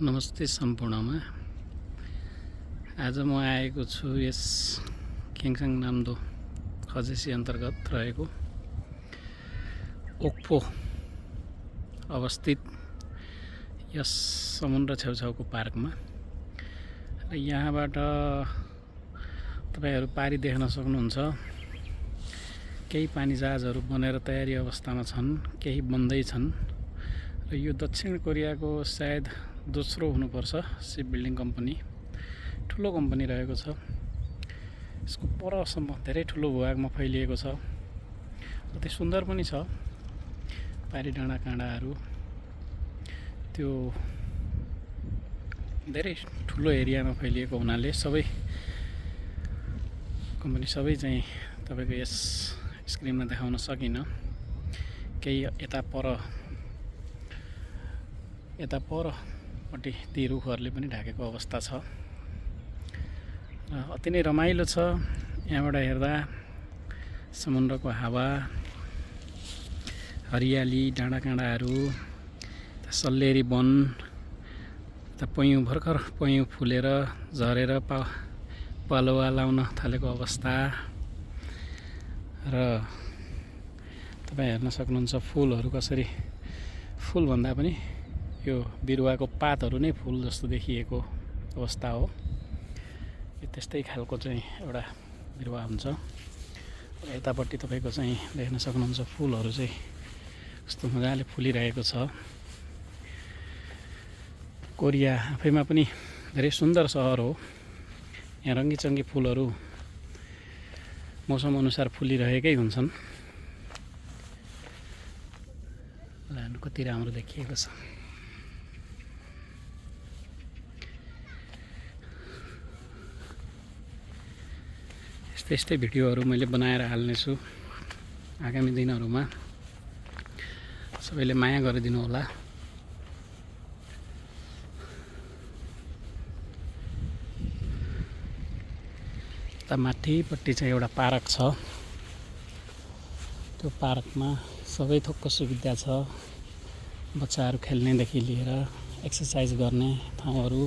नमस्ते सम्पूर्णमा। आज म आएको छु यस खेङसाङ नाम्दो खजेसी अन्तर्गत रहेको ओक्पो अवस्थित यस समुद्र छेउछाउको पार्कमा। र यहाँबाट तपाईहरु पारी देख्न सक्नुहुन्छ। केही पानी जहाजहरु बनेर तयारी अवस्थामा छन्, केही बन्दै छन्। र यो दक्षिण कोरियाको सायद दोस्रो हुनुपर्छ सिप बिल्डिङ कम्पनी, ठुलो कम्पनी रहेको छ। यसको परसम्म धेरै ठुलो भूभागमा फैलिएको छ। अति सुन्दर पनि छ। पारी डाँडा काँडाहरू त्यो धेरै ठुलो एरियामा फैलिएको हुनाले सबै कम्पनी सबै चाहिँ तपाईको यस स्क्रिनमा देखाउन सकिन। केही यता परपट्टि ती रुखहरूले पनि ढाकेको अवस्था छ। र अति नै रमाइलो छ। यहाँबाट हेर्दा समुद्रको हावा, हरियाली, डाँडाकाँडाहरू, सल्लेरी वन, भर्खर पयु फुलेर झरेर पालुवा लाउन थालेको अवस्था। र तपाईं हेर्न सक्नुहुन्छ फुलहरू कसरी, फुल भन्दा पनि यो बिरुवाको पातहरू नै फुल जस्तो देखिएको अवस्था हो। यो त्यस्तै खालको चाहिँ एउटा बिरुवा हुन्छ। र यतापट्टि तपाईको चाहिँ देख्न सक्नुहुन्छ फुलहरू चाहिँ कस्तो मजाले फुलिरहेको छ। कोरिया आफैमा पनि धेरै सुन्दर सहर हो। यहाँ रङ्गीचङ्गी फुलहरू मौसम अनुसार फुलिरहेकै हुन्छन्। कति राम्रो देखिएको छ। यस्तै भिडियोहरू मैले बनाएर हाल्नेछु आगामी दिनहरूमा। सबैले माया गरिदिनु होला। यता माथिपट्टि चाहिँ एउटा पार्क छ। त्यो पार्कमा सबै थोकको सुविधा छ। बच्चाहरू खेल्नेदेखि लिएर एक्सर्साइज गर्ने ठाउँहरू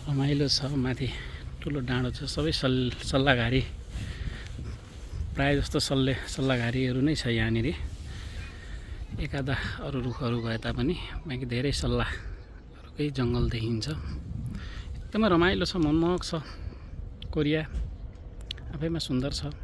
रमाइलो छ। माथि ठुलो डाँडो छ। सबै सल्लाघारी, प्राय जस्तो सल्लाघारीहरू नै छ यहाँनिर। एकादा अरू रुखहरू भए तापनि बाँकी धेरै सल्लाहरुकै जङ्गल देखिन्छ। एकदमै रमाइलो छ, मनमोहक छ। कोरिया आफैमा सुन्दर छ।